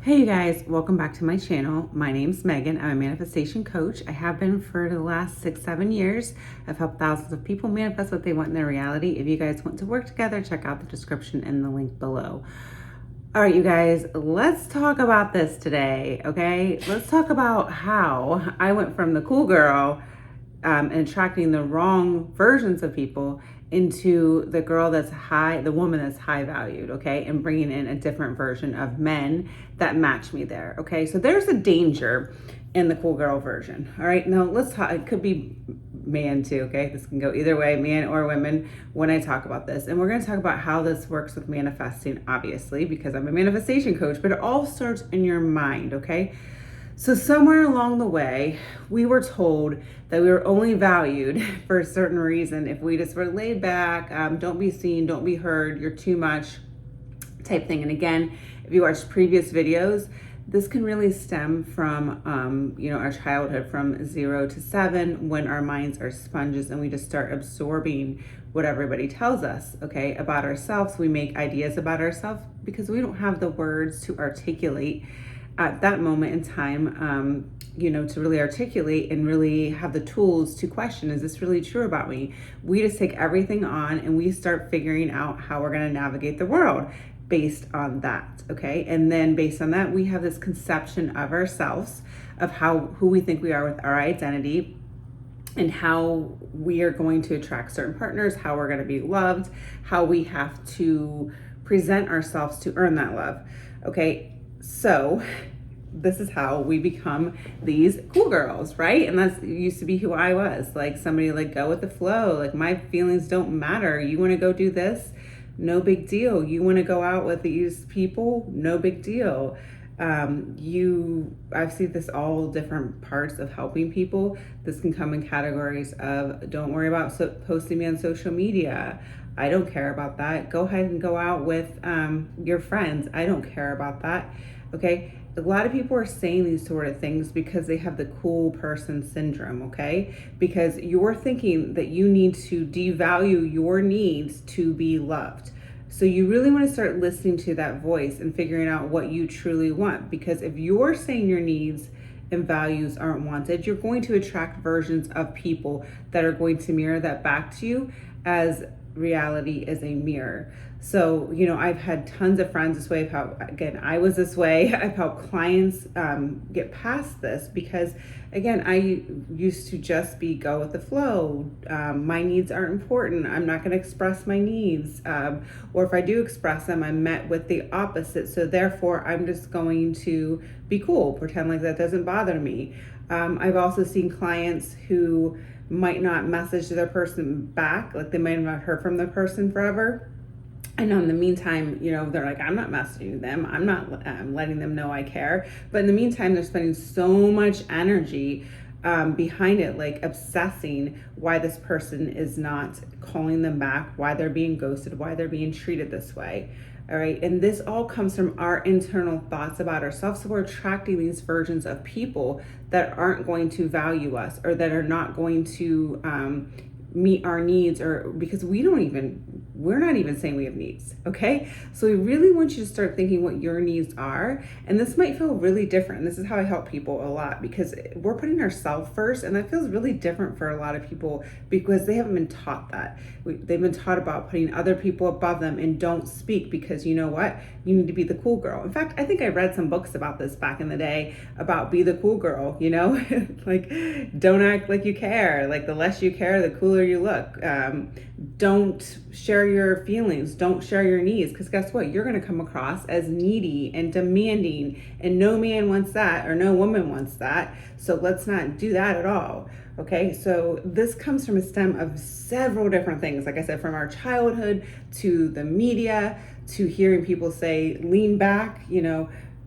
Hey you guys, welcome back to my channel. My name's Megan. I'm a manifestation coach. I have been for the last 6-7 years. I've helped thousands of people manifest what they want in their reality. If you guys want to work together, check out the description and the link below. All right, you guys, let's talk about this today, okay? Let's talk about how I went from the cool girl and attracting the wrong versions of people into the girl that's high, the woman that's high valued, okay? And bringing in a different version of men that match me there, okay? So there's a danger in the cool girl version, all right? Now let's talk, it could be man too, okay? This can go either way, man or women, when I talk about this. And we're gonna talk about how this works with manifesting, obviously, because I'm a manifestation coach, but it all starts in your mind, okay? So somewhere along the way, we were told that we were only valued for a certain reason if we just were laid back, don't be seen, don't be heard, you're too much type thing. And again, if you watch previous videos, this can really stem from, our childhood from 0 to 7 when our minds are sponges and we just start absorbing what everybody tells us, okay, about ourselves. We make ideas about ourselves because we don't have the words to articulate at that moment in time, to really articulate and really have the tools to question, is this really true about me? We just take everything on and we start figuring out how we're going to navigate the world based on that, okay? And then based on that, we have this conception of ourselves, of who we think we are with our identity, and how we are going to attract certain partners, how we're going to be loved, how we have to present ourselves to earn that love, okay? So this is how we become these cool girls, right? And that's used to be who I was, like somebody like go with the flow, like my feelings don't matter. You want to go do this? No big deal. You want to go out with these people? No big deal. I've seen this all different parts of helping people. This can come in categories of don't worry about posting me on social media. I don't care about that. Go ahead and go out with your friends. I don't care about that. Okay. A lot of people are saying these sort of things because they have the cool person syndrome, okay? Because you're thinking that you need to devalue your needs to be loved. So you really want to start listening to that voice and figuring out what you truly want. Because if you're saying your needs and values aren't wanted, you're going to attract versions of people that are going to mirror that back to you, as reality is a mirror. So, I've had tons of friends this way. Again, I was this way. I've helped clients get past this because, again, I used to just go with the flow. My needs aren't important. I'm not going to express my needs. Or if I do express them, I'm met with the opposite. So therefore, I'm just going to be cool, pretend like that doesn't bother me. I've also seen clients who might not message their person back, like they might have not heard from the person forever. And in the meantime, they're like, I'm not messaging them. I'm not letting them know I care. But in the meantime, they're spending so much energy behind it, like obsessing why this person is not calling them back, why they're being ghosted, why they're being treated this way. All right. And this all comes from our internal thoughts about ourselves. So we're attracting these versions of people that aren't going to value us or that are not going to meet our needs, or because we're not even saying we have needs, okay? So we really want you to start thinking what your needs are. And this might feel really different. This is how I help people a lot, because we're putting ourselves first, and that feels really different for a lot of people because they haven't been taught that. They've been taught about putting other people above them and don't speak because you know what? You need to be the cool girl. In fact, I think I read some books about this back in the day about be the cool girl, like don't act like you care. Like the less you care, the cooler you look. Don't share your feelings. Don't share your needs, because guess what? You're going to come across as needy and demanding, and no man wants that, or no woman wants that. So let's not do that at all. Okay, so this comes from a stem of several different things. Like I said, from our childhood to the media to hearing people say, lean back,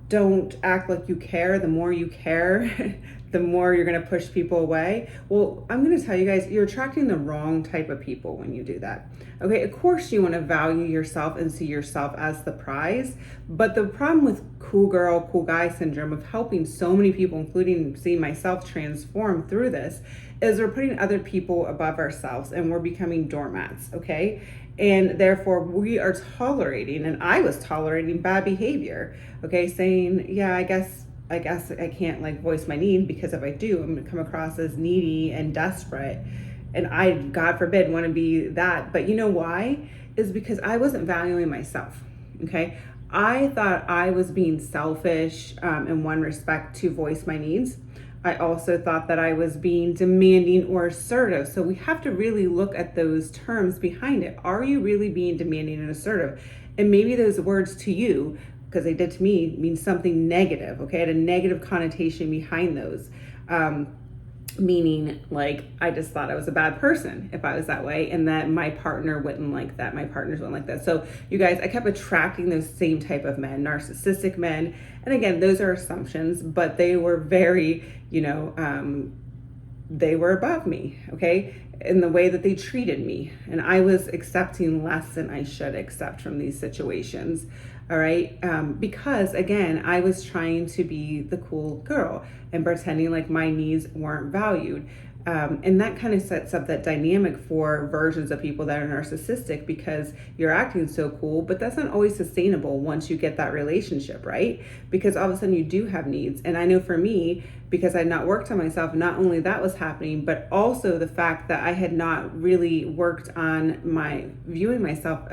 don't act like you care. The more you care, the more you're going to push people away. Well, I'm going to tell you guys, you're attracting the wrong type of people when you do that. Okay, of course you want to value yourself and see yourself as the prize, but the problem with cool girl, cool guy syndrome of helping so many people, including seeing myself transform through this, is we're putting other people above ourselves and we're becoming doormats, okay? And therefore we are tolerating, and I was tolerating bad behavior, okay, saying, yeah, I guess I can't like voice my need, because if I do, I'm gonna come across as needy and desperate. And I, God forbid, want to be that. But you know why? Is because I wasn't valuing myself. Okay. I thought I was being selfish in one respect to voice my needs. I also thought that I was being demanding or assertive. So we have to really look at those terms behind it. Are you really being demanding and assertive? And maybe those words to you, because they did to me, mean something negative. Okay. I had a negative connotation behind those. Meaning like I just thought I was a bad person if I was that way, and that my partner wouldn't like that, my partners wouldn't like that. So you guys, I kept attracting those same type of men, narcissistic men. And again, those are assumptions, but they were very, they were above me, okay, in the way that they treated me, and I was accepting less than I should accept from these situations. All right. Because again, I was trying to be the cool girl and pretending like my needs weren't valued. And that kind of sets up that dynamic for versions of people that are narcissistic, because you're acting so cool, but that's not always sustainable once you get that relationship, right? Because all of a sudden you do have needs. And I know for me, because I had not worked on myself, not only that was happening, but also the fact that I had not really worked on my viewing myself,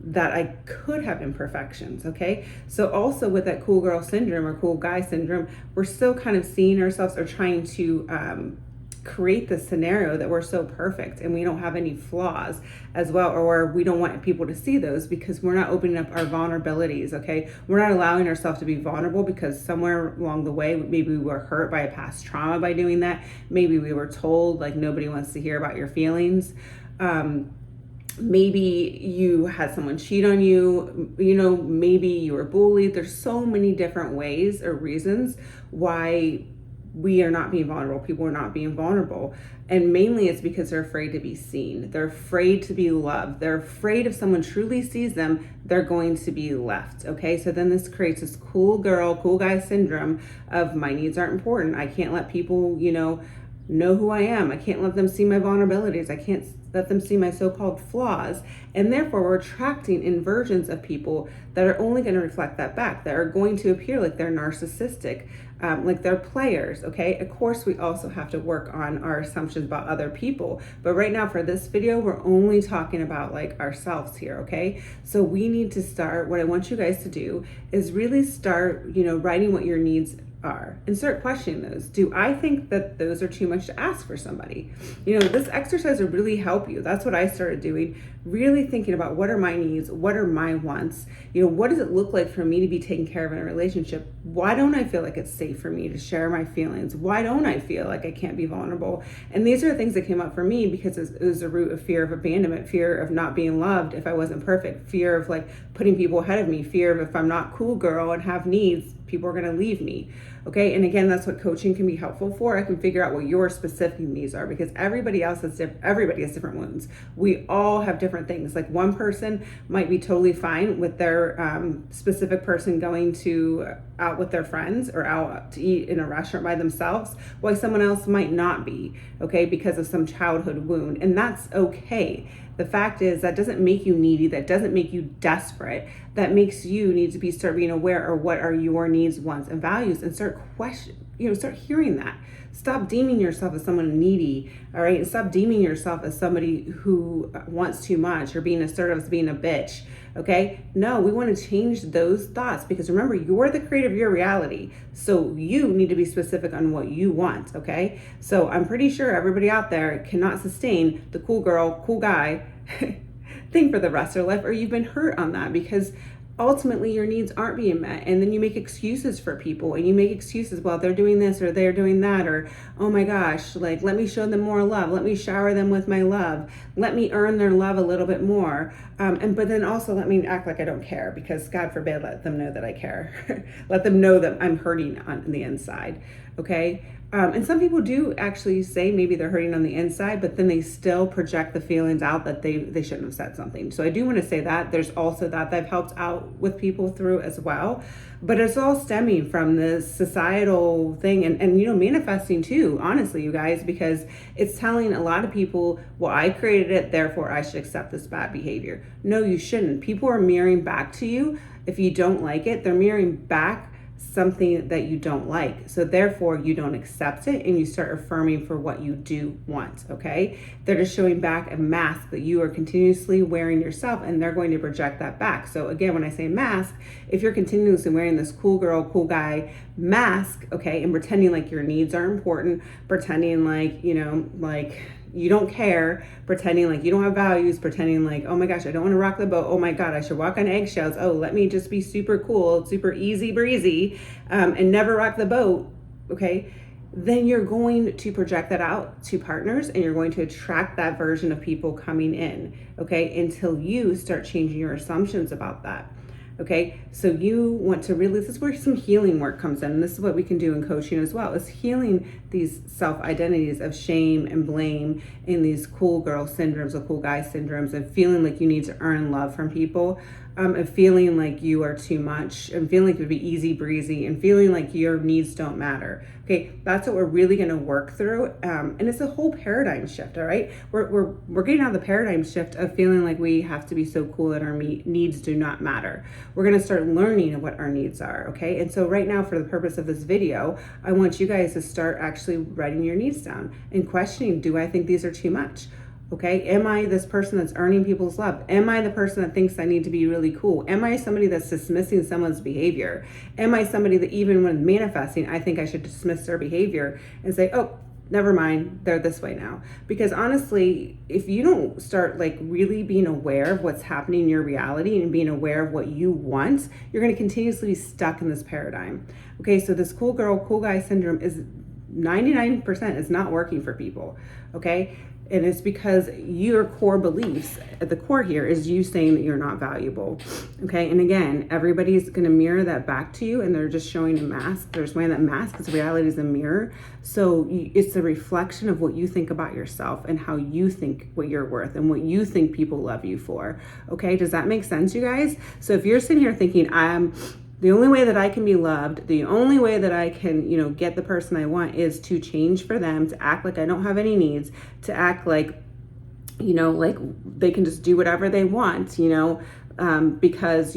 that I could have imperfections, okay? So also with that cool girl syndrome or cool guy syndrome, we're still kind of seeing ourselves or trying to create this scenario that we're so perfect and we don't have any flaws as well, or we don't want people to see those because we're not opening up our vulnerabilities, okay? We're not allowing ourselves to be vulnerable because somewhere along the way, maybe we were hurt by a past trauma by doing that. Maybe we were told like nobody wants to hear about your feelings. Maybe you had someone cheat on you, maybe you were bullied. There's so many different ways or reasons why we are not being vulnerable. People are not being vulnerable. And mainly it's because they're afraid to be seen. They're afraid to be loved. They're afraid if someone truly sees them, they're going to be left. Okay. So then this creates this cool girl, cool guy syndrome of my needs aren't important. I can't let people, know who I am. I can't let them see my vulnerabilities. I can't let them see my so-called flaws. And therefore we're attracting inversions of people that are only going to reflect that back, that are going to appear like they're narcissistic, like they're players. Okay. Of course, we also have to work on our assumptions about other people. But right now for this video, we're only talking about like ourselves here. Okay. So we need to start, what I want you guys to do is really start, writing what your needs are and start questioning those. Do I think that those are too much to ask for somebody? This exercise will really help you. That's what I started doing, really thinking about what are my needs, what are my wants, what does it look like for me to be taken care of in a relationship? Why don't I feel like it's safe for me to share my feelings? Why don't I feel like I can't be vulnerable? And these are the things that came up for me because it was a root of fear of abandonment, fear of not being loved if I wasn't perfect, fear of like putting people ahead of me, fear of if I'm not cool girl and have needs, people are going to leave me. Okay. And again, that's what coaching can be helpful for. I can figure out what your specific needs are because everybody has different wounds. We all have different things. Like one person might be totally fine with their specific person going out with their friends or out to eat in a restaurant by themselves, while someone else might not be, okay, because of some childhood wound. And that's okay. The fact is that doesn't make you needy. That doesn't make you desperate. That makes you need to start being aware of what are your needs, wants, and values, and start hearing that. Stop deeming yourself as someone needy, all right? And stop deeming yourself as somebody who wants too much or being assertive as being a bitch, okay? No, we want to change those thoughts because remember, you're the creator of your reality. So you need to be specific on what you want, okay? So I'm pretty sure everybody out there cannot sustain the cool girl, cool guy thing for the rest of their life, or you've been hurt on that because ultimately your needs aren't being met. And then you make excuses for people and you make excuses, well, they're doing this or they're doing that, or, oh my gosh, like, let me show them more love. Let me shower them with my love. Let me earn their love a little bit more. But then also let me act like I don't care because God forbid, let them know that I care. Let them know that I'm hurting on the inside. Okay. And some people do actually say maybe they're hurting on the inside, but then they still project the feelings out that they shouldn't have said something. So I do want to say that there's also that I've helped out with people through as well. But it's all stemming from this societal thing and manifesting too, honestly, you guys, because it's telling a lot of people, well, I created it, therefore I should accept this bad behavior. No, you shouldn't. People are mirroring back to you. If you don't like it, they're mirroring back something that you don't like. So therefore you don't accept it and you start affirming for what you do want, okay? They're just showing back a mask that you are continuously wearing yourself, and they're going to project that back. So again, when I say mask, if you're continuously wearing this cool girl, cool guy mask, okay, and pretending like your needs are important, pretending like, like you don't care, pretending like you don't have values, pretending like, oh my gosh, I don't want to rock the boat. Oh my God, I should walk on eggshells. Oh, let me just be super cool, super easy breezy, and never rock the boat. Okay. Then you're going to project that out to partners, and you're going to attract that version of people coming in. Okay. Until you start changing your assumptions about that. Okay, so you want to really, this is where some healing work comes in. And this is what we can do in coaching as well, is healing these self-identities of shame and blame and these cool girl syndromes or cool guy syndromes, and feeling like you need to earn love from people, and feeling like you are too much, and feeling like it would be easy breezy, and feeling like your needs don't matter. Okay, that's what we're really going to work through, and it's a whole paradigm shift. All right, we're getting out of the paradigm shift of feeling like we have to be so cool that our needs do not matter. We're going to start learning what our needs are. Okay, and so right now, for the purpose of this video, I want you guys to start actually writing your needs down and questioning: do I think these are too much? Okay, am I this person that's earning people's love? Am I the person that thinks I need to be really cool? Am I somebody that's dismissing someone's behavior? Am I somebody that even when manifesting, I think I should dismiss their behavior and say, oh, never mind, they're this way now? Because honestly, if you don't start like really being aware of what's happening in your reality and being aware of what you want, you're going to continuously be stuck in this paradigm. Okay, so this cool girl, cool guy syndrome is 99% is not working for people. Okay. And it's because your core beliefs at the core here is you saying that you're not valuable. Okay. And again, everybody's going to mirror that back to you, and they're just showing a mask. They're just wearing that mask because reality is a mirror. So it's a reflection of what you think about yourself and how you think what you're worth and what you think people love you for. Okay. Does that make sense, you guys? So if you're sitting here thinking, the only way that I can be loved, the only way that I can, get the person I want is to change for them, to act like I don't have any needs, to act like, like they can just do whatever they want, because,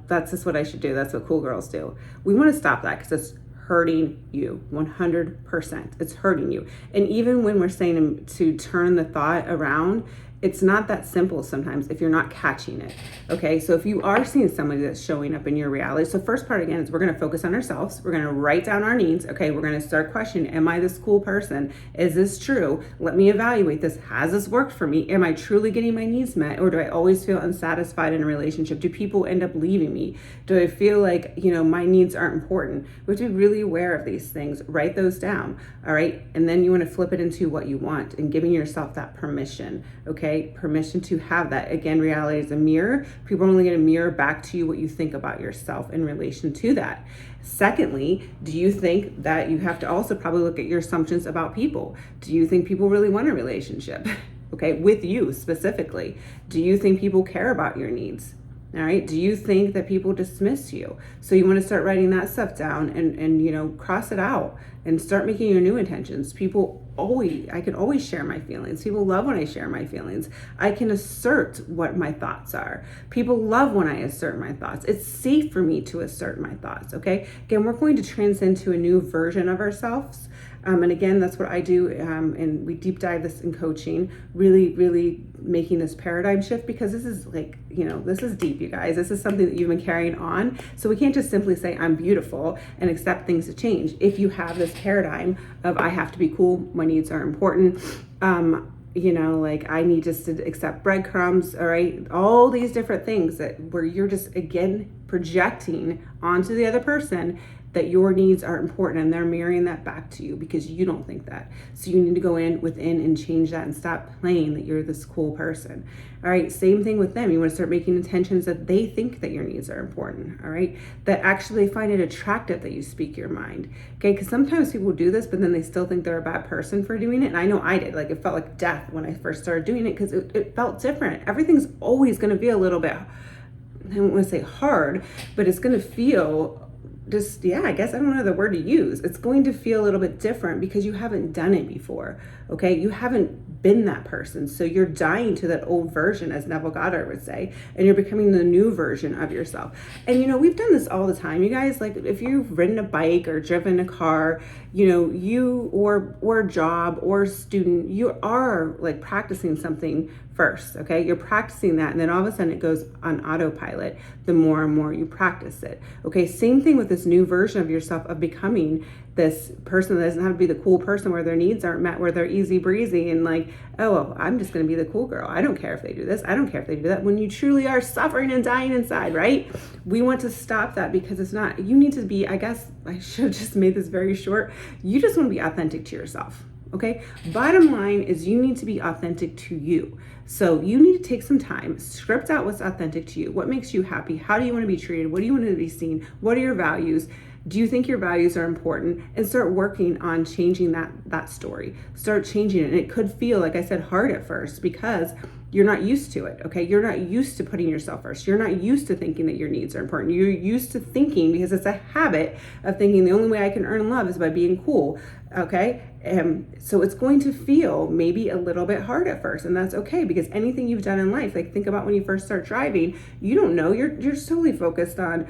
that's just what I should do. That's what cool girls do. We want to stop that because it's hurting you 100%. It's hurting you. And even when we're saying to turn the thought around, it's not that simple sometimes if you're not catching it. Okay, so if you are seeing somebody that's showing up in your reality, so first part again is we're going to focus on ourselves. We're going to write down our needs. Okay, we're going to start questioning: am I this cool person? Is this true? Let me evaluate this. Has this worked for me? Am I truly getting my needs met, or do I always feel unsatisfied in a relationship? Do people end up leaving me? Do I feel like my needs aren't important? We have to be really aware of these things. Write those down. All right, and then you want to flip it into what you want and giving yourself that permission. Okay. Permission to have that. Again, reality is a mirror. People are only going to mirror back to you what you think about yourself in relation to that. Secondly, do you think that you have to also probably look at your assumptions about people? Do you think people really want a relationship? Okay, with you specifically. Do you think people care about your needs? All right. Do you think that people dismiss you? So you want to start writing that stuff down and cross it out and start making your new intentions. I can always share my feelings. People love when I share my feelings. I can assert what my thoughts are. People love when I assert my thoughts. It's safe for me to assert my thoughts. Okay. Again, we're going to transcend to a new version of ourselves. And again, that's what I do. And we deep dive this in coaching, really, really making this paradigm shift, because this is this is deep, you guys. This is something that you've been carrying on. So we can't just simply say I'm beautiful and accept things to change. If you have this paradigm of I have to be cool, my needs are important, I need just to accept breadcrumbs, all right? All these different things where you're just, again, projecting onto the other person that your needs are important, and they're mirroring that back to you because you don't think that. So you need to go within and change that and stop playing that you're this cool person. All right, same thing with them. You want to start making intentions that they think that your needs are important, all right? That actually they find it attractive that you speak your mind, okay? Because sometimes people do this, but then they still think they're a bad person for doing it. And I know I did. Like, it felt like death when I first started doing it because it felt different. Everything's always going to be a little bit, I don't want to say hard, but it's going to feel just, yeah, I guess I don't know the word to use. It's going to feel a little bit different because you haven't done it before, okay? You haven't been that person. So you're dying to that old version, as Neville Goddard would say, and you're becoming the new version of yourself. And, you know, we've done this all the time, you guys. Like, if you've ridden a bike or driven a car, you know, you or a job or a student, you are like practicing something first, okay? You're practicing that, and then all of a sudden it goes on autopilot the more and more you practice it, okay? Same thing with this new version of yourself, of becoming this person that doesn't have to be the cool person where their needs aren't met, where they're easy breezy and like, oh, well, I'm just going to be the cool girl. I don't care if they do this. I don't care if they do that. When you truly are suffering and dying inside, right? We want to stop that because it's not, you need to be, I guess I should have just made this very short. You just want to be authentic to yourself. Okay. Bottom line is you need to be authentic to you. So you need to take some time, script out what's authentic to you. What makes you happy? How do you want to be treated? What do you want to be seen? What are your values? Do you think your values are important? And start working on changing that story. Start changing it. And it could feel, like I said, hard at first because you're not used to it, okay? You're not used to putting yourself first. You're not used to thinking that your needs are important. You're used to thinking, because it's a habit of thinking the only way I can earn love is by being cool, okay? So it's going to feel maybe a little bit hard at first, and that's okay, because anything you've done in life, like think about when you first start driving, you don't know, you're solely focused on,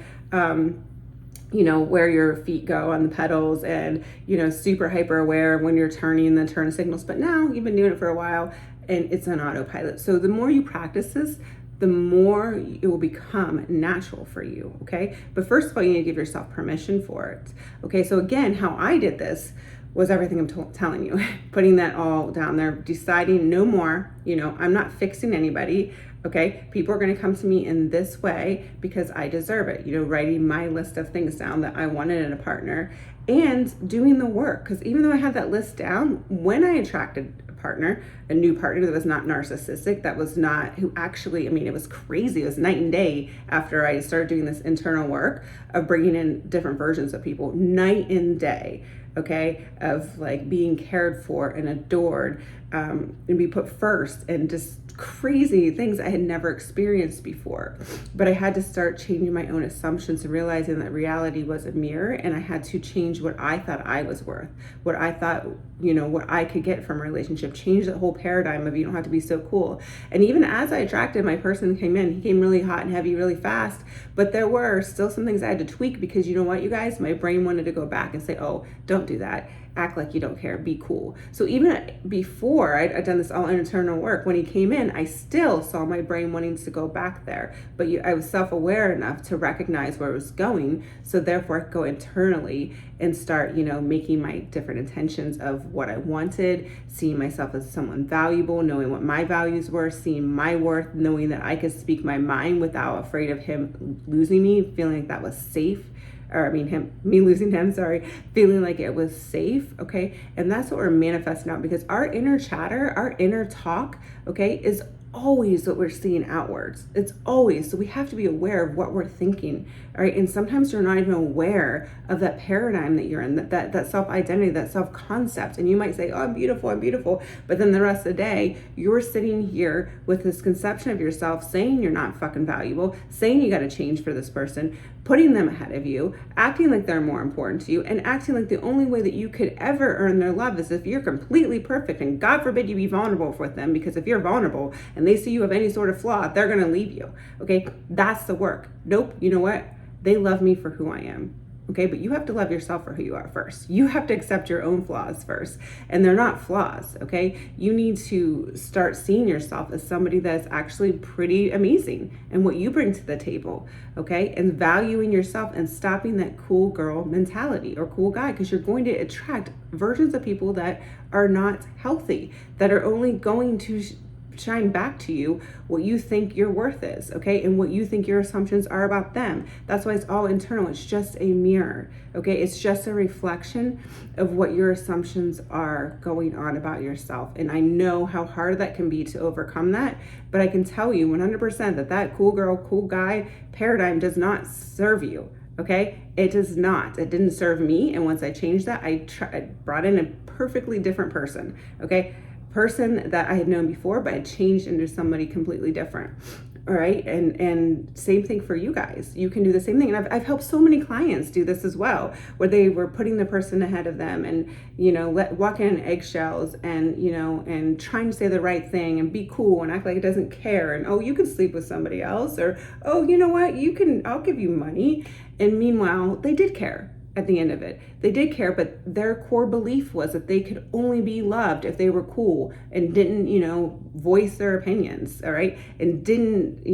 you know, where your feet go on the pedals and, you know, super hyper aware when you're turning the turn signals. But now you've been doing it for a while and it's on autopilot. So the more you practice this, the more it will become natural for you, okay? But first of all, you need to give yourself permission for it, okay? So again, how I did this was everything I'm telling you, putting that all down there, deciding no more, you know, I'm not fixing anybody, okay? People are gonna come to me in this way because I deserve it, you know, writing my list of things down that I wanted in a partner and doing the work. Because even though I had that list down, when I attracted partner, a new partner that was not narcissistic, that was not, who actually, I mean, it was crazy. It was night and day after I started doing this internal work of bringing in different versions of people, night and day, okay, of like being cared for and adored, and be put first, and just crazy things I had never experienced before. But I had to start changing my own assumptions and realizing that reality was a mirror, and I had to change what I thought I was worth, what I thought, you know, what I could get from a relationship, change the whole paradigm of you don't have to be so cool. And even as I attracted my person came in, he came really hot and heavy really fast, but there were still some things I had to tweak because you know what, you guys, my brain wanted to go back and say, oh, don't do that. Act like you don't care, be cool. So even before I'd done this all internal work, when he came in, I still saw my brain wanting to go back there. But I was self-aware enough to recognize where it was going. So therefore I could go internally and start, you know, making my different intentions of what I wanted, seeing myself as someone valuable, knowing what my values were, seeing my worth, knowing that I could speak my mind without afraid of him losing me, feeling like that was safe. Or I mean me losing him, sorry, feeling like it was safe, okay? And that's what we're manifesting out, because our inner chatter, our inner talk, okay, is always what we're seeing outwards. It's always, so we have to be aware of what we're thinking, all right? And sometimes you're not even aware of that paradigm that you're in, that self-identity, that self-concept. And you might say, oh, I'm beautiful. But then the rest of the day, you're sitting here with this conception of yourself, saying you're not fucking valuable, saying you got to change for this person, putting them ahead of you, acting like they're more important to you, and acting like the only way that you could ever earn their love is if you're completely perfect, and God forbid you be vulnerable with them, because if you're vulnerable and they see you have any sort of flaw, they're gonna leave you, okay? That's the work. Nope, you know what? They love me for who I am, okay? But you have to love yourself for who you are first. You have to accept your own flaws first, and they're not flaws, okay? You need to start seeing yourself as somebody that's actually pretty amazing and what you bring to the table, okay? And valuing yourself and stopping that cool girl mentality or cool guy, because you're going to attract versions of people that are not healthy, that are only going to shine back to you what you think your worth is, okay? And what you think your assumptions are about them. That's why it's all internal. It's just a mirror, okay? It's just a reflection of what your assumptions are going on about yourself. And I know how hard that can be to overcome that, but I can tell you 100% that that cool girl, cool guy paradigm does not serve you. Okay, it does not. It didn't serve me. And once I changed that, I brought in a perfectly different person. Okay, person that I had known before, but I changed into somebody completely different. All right, and same thing for you guys. You can do the same thing. And I've helped so many clients do this as well, where they were putting the person ahead of them, and walking on eggshells, and and trying to say the right thing and be cool and act like it doesn't care. And oh, you can sleep with somebody else, or oh, you know what, I'll give you money. And meanwhile, they did care. At the end of it, they did care, but their core belief was that they could only be loved if they were cool and didn't, voice their opinions, all right? And didn't,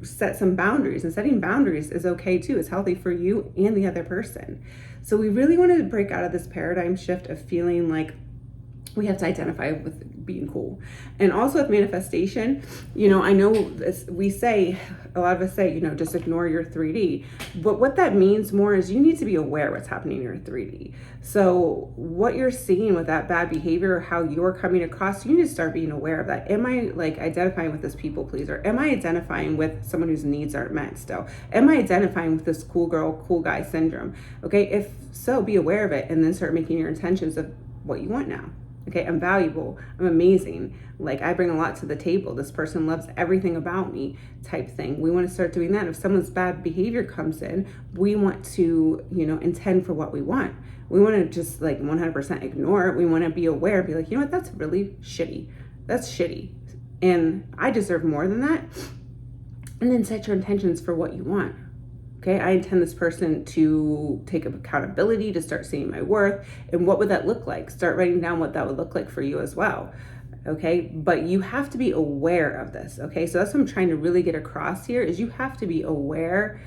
set some boundaries. And setting boundaries is okay too. It's healthy for you and the other person. So we really wanted to break out of this paradigm shift of feeling like we have to identify with being cool. And also with manifestation, I know this, a lot of us say, just ignore your 3D. But what that means more is you need to be aware what's happening in your 3D. So what you're seeing with that bad behavior, or how you're coming across, you need to start being aware of that. Am I identifying with this people pleaser? Am I identifying with someone whose needs aren't met still? Am I identifying with this cool girl, cool guy syndrome? Okay, if so, be aware of it, and then start making your intentions of what you want now. Okay, I'm valuable, I'm amazing, I bring a lot to the table, this person loves everything about me, type thing. We want to start doing that. If someone's bad behavior comes in, we want to, intend for what we want. We want to just 100% ignore it. We want to be aware, be like, what, that's really shitty. That's shitty. And I deserve more than that. And then set your intentions for what you want. Okay, I intend this person to take up accountability, to start seeing my worth. And what would that look like? Start writing down what that would look like for you as well. Okay, but you have to be aware of this. Okay, so that's what I'm trying to really get across here, is you have to be aware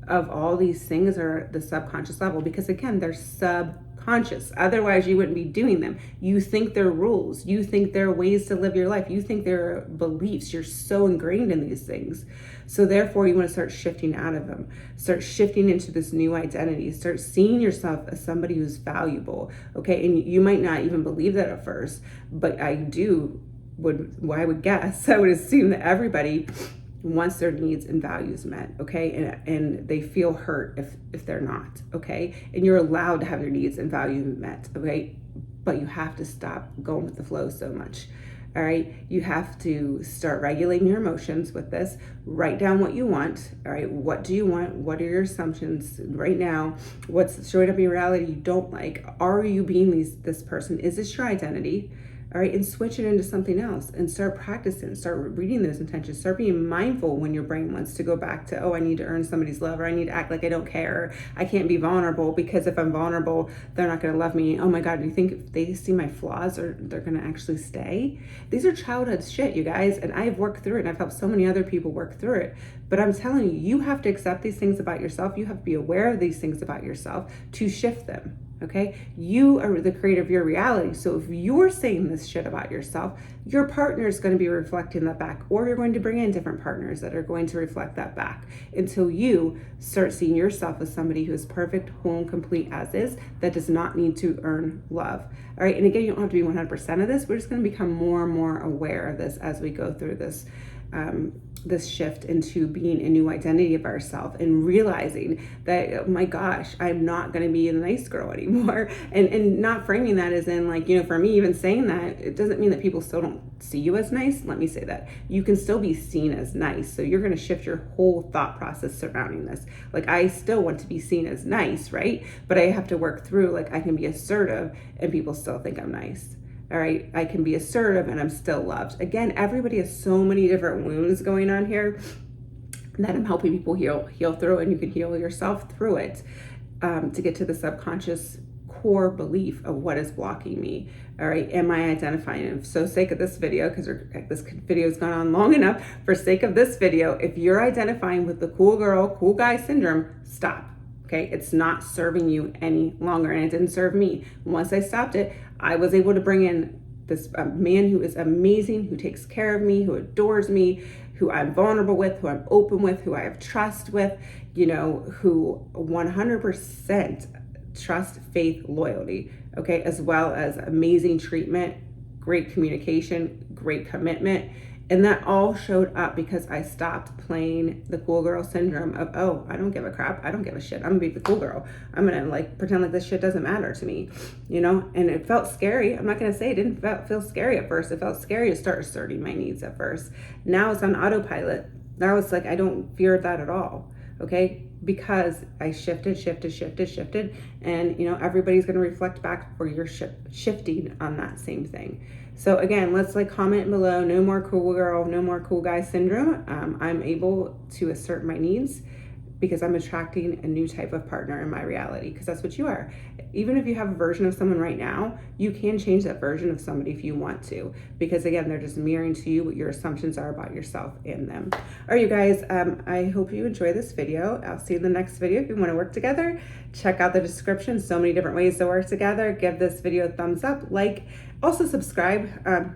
of all these things, or the subconscious level, because again, they're subconscious. Otherwise, you wouldn't be doing them. You think they're rules. You think they're ways to live your life. You think they're beliefs. You're so ingrained in these things. So therefore, you want to start shifting out of them. Start shifting into this new identity. Start seeing yourself as somebody who's valuable. Okay, and you might not even believe that at first, but I would guess, I would assume that everybody wants their needs and values met, okay? And they feel hurt if they're not, okay? And you're allowed to have your needs and values met, okay? But you have to stop going with the flow so much, all right? You have to start regulating your emotions with this. Write down what you want, all right? What do you want? What are your assumptions right now? What's showing up in your reality you don't like? Are you being this person? Is this your identity? All right, and switch it into something else, and start practicing, start reading those intentions, start being mindful when your brain wants to go back to, oh, I need to earn somebody's love, or I need to act like I don't care, I can't be vulnerable, because if I'm vulnerable, they're not gonna love me. Oh my God, do you think if they see my flaws, or they're gonna actually stay? These are childhood shit, you guys, and I've worked through it, and I've helped so many other people work through it. But I'm telling you, you have to accept these things about yourself, you have to be aware of these things about yourself to shift them. Okay, you are the creator of your reality. So if you're saying this shit about yourself, your partner is going to be reflecting that back, or you're going to bring in different partners that are going to reflect that back, until you start seeing yourself as somebody who is perfect, whole, and complete as is, that does not need to earn love. All right, and again, you don't have to be 100% of this. We're just going to become more and more aware of this as we go through this this shift into being a new identity of ourselves, and realizing that, oh my gosh, I'm not going to be a nice girl anymore, and not framing that as in for me, even saying that, it doesn't mean that people still don't see you as nice. Let me say that you can still be seen as nice. So you're going to shift your whole thought process surrounding this. I still want to be seen as nice, right? But I have to work through, I can be assertive and people still think I'm nice. All right, I can be assertive and I'm still loved. Again, everybody has so many different wounds going on here that I'm helping people heal through, and you can heal yourself through it, to get to the subconscious core belief of what is blocking me. All right, am I identifying? And for sake of this video, because this video has gone on long enough, for sake of this video, if you're identifying with the cool girl, cool guy syndrome, stop. Okay, it's not serving you any longer, and it didn't serve me. Once I stopped it, I was able to bring in this man who is amazing, who takes care of me, who adores me, who I'm vulnerable with, who I'm open with, who I have trust with, you know, who 100% trust, faith, loyalty, okay, as well as amazing treatment, great communication, great commitment. And that all showed up because I stopped playing the cool girl syndrome of, oh, I don't give a crap. I don't give a shit. I'm gonna be the cool girl. I'm gonna like pretend like this shit doesn't matter to me, you know? And it felt scary. I'm not gonna say it didn't feel scary at first. It felt scary to start asserting my needs at first. Now it's on autopilot. Now it's like, I don't fear that at all, okay? Because I shifted. And, you know, everybody's gonna reflect back where you're shifting on that same thing. So again, let's like comment below, no more cool girl, no more cool guy syndrome. I'm able to assert my needs because I'm attracting a new type of partner in my reality, because that's what you are. Even if you have a version of someone right now, you can change that version of somebody if you want to, because again, they're just mirroring to you what your assumptions are about yourself and them. All right, you guys, I hope you enjoy this video. I'll see you in the next video. If you want to work together, check out the description. So many different ways to work together. Give this video a thumbs up, like, also subscribe,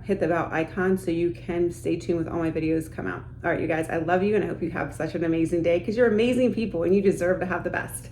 hit the bell icon so you can stay tuned with all my videos come out. All right, you guys, I love you and I hope you have such an amazing day, because you're amazing people and you deserve to have the best.